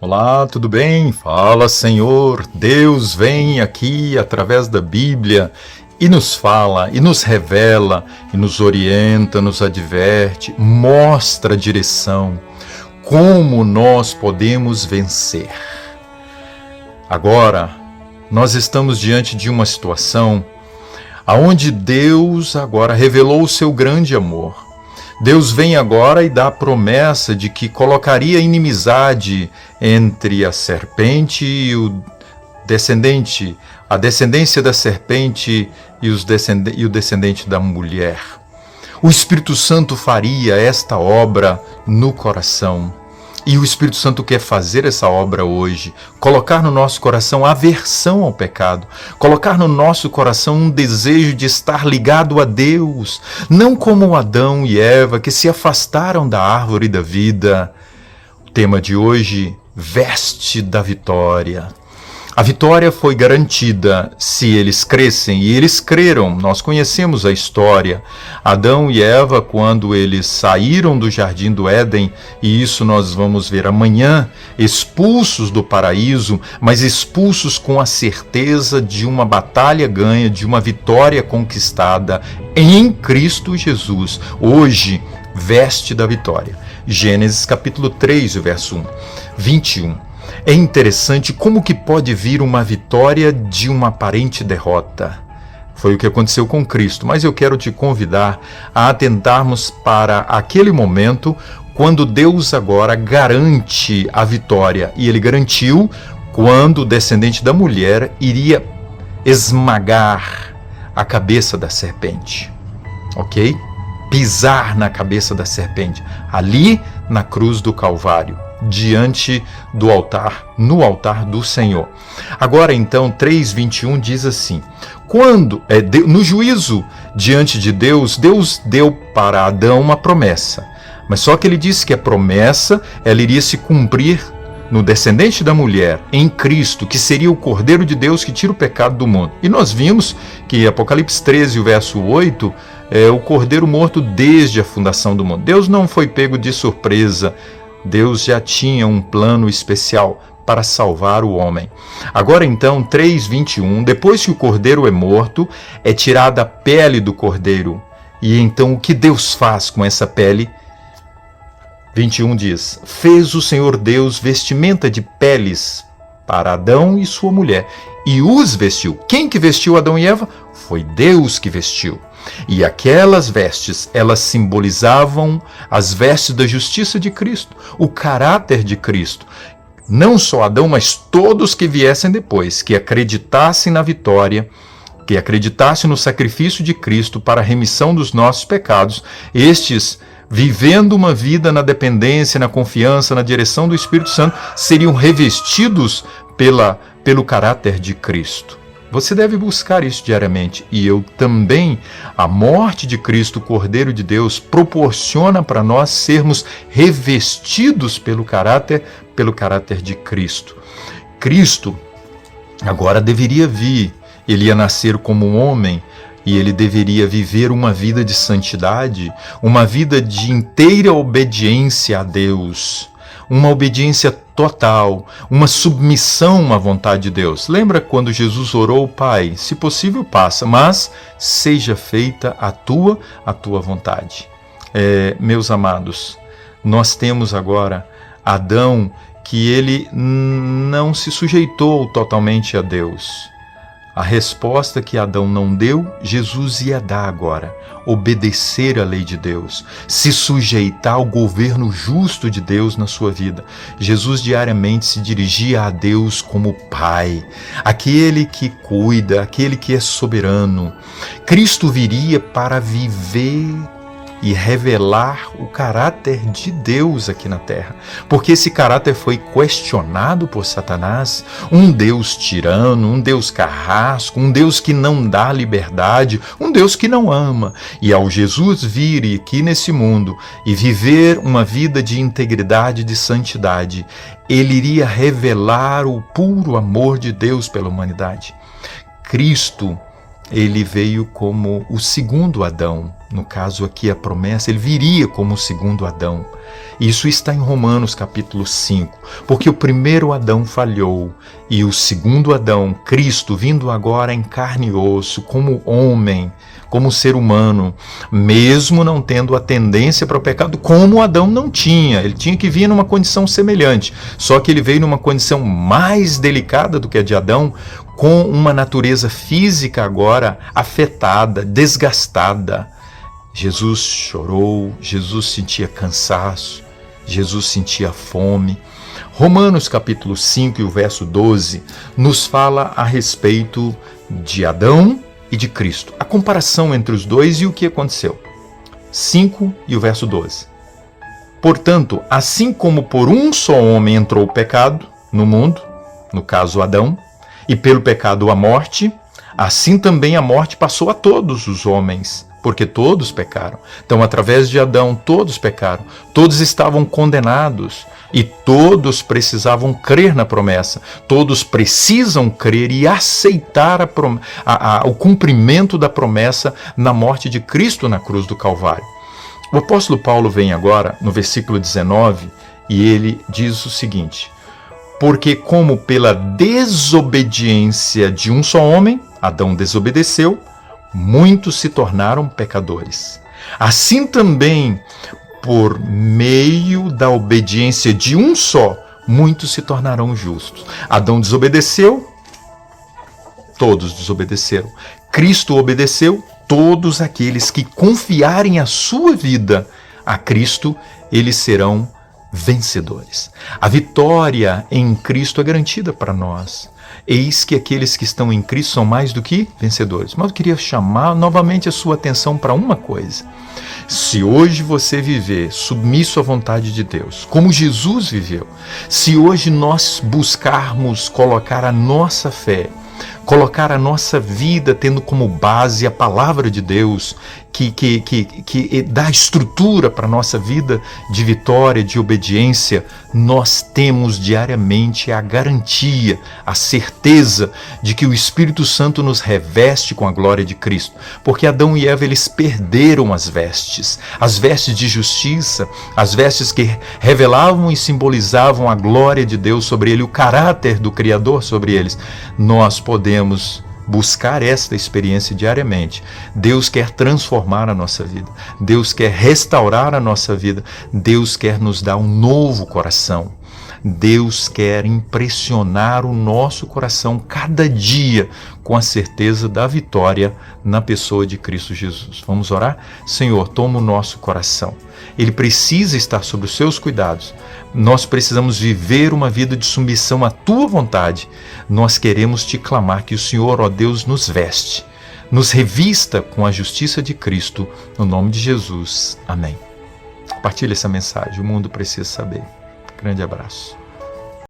Olá, tudo bem? Fala, Senhor. Deus vem aqui através da Bíblia e nos fala, e nos revela, e nos orienta, nos adverte, mostra a direção, como nós podemos vencer. Agora, nós estamos diante de uma situação onde Deus agora revelou o seu grande amor. Deus vem agora e dá a promessa de que colocaria inimizade entre a serpente e o descendente, a descendência da serpente e o descendente da mulher. O Espírito Santo faria esta obra no coração. E o Espírito Santo quer fazer essa obra hoje, colocar no nosso coração aversão ao pecado, colocar no nosso coração um desejo de estar ligado a Deus, não como Adão e Eva que se afastaram da árvore da vida. O tema de hoje, veste da vitória. A vitória foi garantida se eles crescem, e eles creram. Nós conhecemos a história. Adão e Eva, quando eles saíram do jardim do Éden, e isso nós vamos ver amanhã, expulsos do paraíso, mas expulsos com a certeza de uma batalha ganha, de uma vitória conquistada em Cristo Jesus. Hoje, veste da vitória. Gênesis capítulo 3, verso 21. É interessante como que pode vir uma vitória de uma aparente derrota. Foi o que aconteceu com Cristo, mas eu quero te convidar a atentarmos para aquele momento quando Deus agora garante a vitória. E ele garantiu quando o descendente da mulher iria esmagar a cabeça da serpente. Ok? Pisar na cabeça da serpente, ali na cruz do Calvário, diante do altar, no altar do Senhor. Agora então, 3:21 diz assim: no juízo diante de Deus, Deus deu para Adão uma promessa, mas só que ele disse que a promessa ela iria se cumprir no descendente da mulher, em Cristo, que seria o Cordeiro de Deus que tira o pecado do mundo. E nós vimos que Apocalipse 13, o verso 8, é o Cordeiro morto desde a fundação do mundo. Deus não foi pego de surpresa. Deus já tinha um plano especial para salvar o homem. Agora então, 3:21, depois que o cordeiro é morto, é tirada a pele do cordeiro. E então o que Deus faz com essa pele? 21 diz: fez o Senhor Deus vestimenta de peles para Adão e sua mulher, e os vestiu. Quem que vestiu Adão e Eva? Foi Deus que vestiu. E aquelas vestes, elas simbolizavam as vestes da justiça de Cristo, o caráter de Cristo. Não só Adão, mas todos que viessem depois, que acreditassem na vitória, que acreditassem no sacrifício de Cristo para a remissão dos nossos pecados, estes, vivendo uma vida na dependência, na confiança, na direção do Espírito Santo, seriam revestidos pelo caráter de Cristo. Você deve buscar isso diariamente. E eu também. A morte de Cristo, o Cordeiro de Deus, proporciona para nós sermos revestidos pelo caráter de Cristo. Cristo agora deveria vir. Ele ia nascer como um homem e ele deveria viver uma vida de santidade, uma vida de inteira obediência a Deus. Uma obediência total, uma submissão à vontade de Deus. Lembra quando Jesus orou: Pai, se possível passa, mas seja feita a tua vontade. Meus amados, nós temos agora Adão, que ele não se sujeitou totalmente a Deus. A resposta que Adão não deu, Jesus ia dar agora. Obedecer à lei de Deus, se sujeitar ao governo justo de Deus na sua vida. Jesus diariamente se dirigia a Deus como Pai, aquele que cuida, aquele que é soberano. Cristo viria para viver e revelar o caráter de Deus aqui na terra, porque esse caráter foi questionado por Satanás, um Deus tirano, um Deus carrasco, um Deus que não dá liberdade, um Deus que não ama. E ao Jesus vir aqui nesse mundo e viver uma vida de integridade, de santidade, ele iria revelar o puro amor de Deus pela humanidade. Cristo, ele veio como o segundo Adão, no caso aqui a promessa, ele viria como o segundo Adão. Isso está em Romanos capítulo 5, porque o primeiro Adão falhou e o segundo Adão, Cristo, vindo agora em carne e osso, como homem, como ser humano, mesmo não tendo a tendência para o pecado, como Adão não tinha. Ele tinha que vir numa condição semelhante, só que ele veio numa condição mais delicada do que a de Adão, com uma natureza física agora afetada, desgastada. Jesus chorou, Jesus sentia cansaço, Jesus sentia fome. Romanos capítulo 5 e o verso 12 nos fala a respeito de Adão e de Cristo. A comparação entre os dois e o que aconteceu. 5 e o verso 12. Portanto, assim como por um só homem entrou o pecado no mundo, no caso Adão, e pelo pecado a morte, assim também a morte passou a todos os homens, porque todos pecaram. Então, através de Adão, todos pecaram. Todos estavam condenados e todos precisavam crer na promessa. Todos precisam crer e aceitar o cumprimento da promessa na morte de Cristo na cruz do Calvário. O apóstolo Paulo vem agora no versículo 19 e ele diz o seguinte: porque como pela desobediência de um só homem, Adão desobedeceu, muitos se tornaram pecadores. Assim também, por meio da obediência de um só, muitos se tornarão justos. Adão desobedeceu, todos desobedeceram. Cristo obedeceu, todos aqueles que confiarem a sua vida a Cristo, eles serão vencedores. A vitória em Cristo é garantida para nós. Eis que aqueles que estão em Cristo são mais do que vencedores. Mas eu queria chamar novamente a sua atenção para uma coisa. Se hoje você viver submisso à vontade de Deus, como Jesus viveu, se hoje nós buscarmos colocar a nossa fé, colocar a nossa vida tendo como base a palavra de Deus, que dá estrutura para a nossa vida de vitória, de obediência, nós temos diariamente a garantia, a certeza de que o Espírito Santo nos reveste com a glória de Cristo. Porque Adão e Eva, eles perderam as vestes de justiça, as vestes que revelavam e simbolizavam a glória de Deus sobre ele, o caráter do Criador sobre eles. Nós podemos buscar esta experiência diariamente. Deus quer transformar a nossa vida. Deus quer restaurar a nossa vida. Deus quer nos dar um novo coração. Deus quer impressionar o nosso coração cada dia com a certeza da vitória na pessoa de Cristo Jesus. Vamos orar? Senhor, toma o nosso coração. Ele precisa estar sob os seus cuidados. Nós precisamos viver uma vida de submissão à tua vontade. Nós queremos te clamar que o Senhor, ó Deus, nos veste, nos revista com a justiça de Cristo, no nome de Jesus. Amém. Compartilhe essa mensagem, o mundo precisa saber. Grande abraço.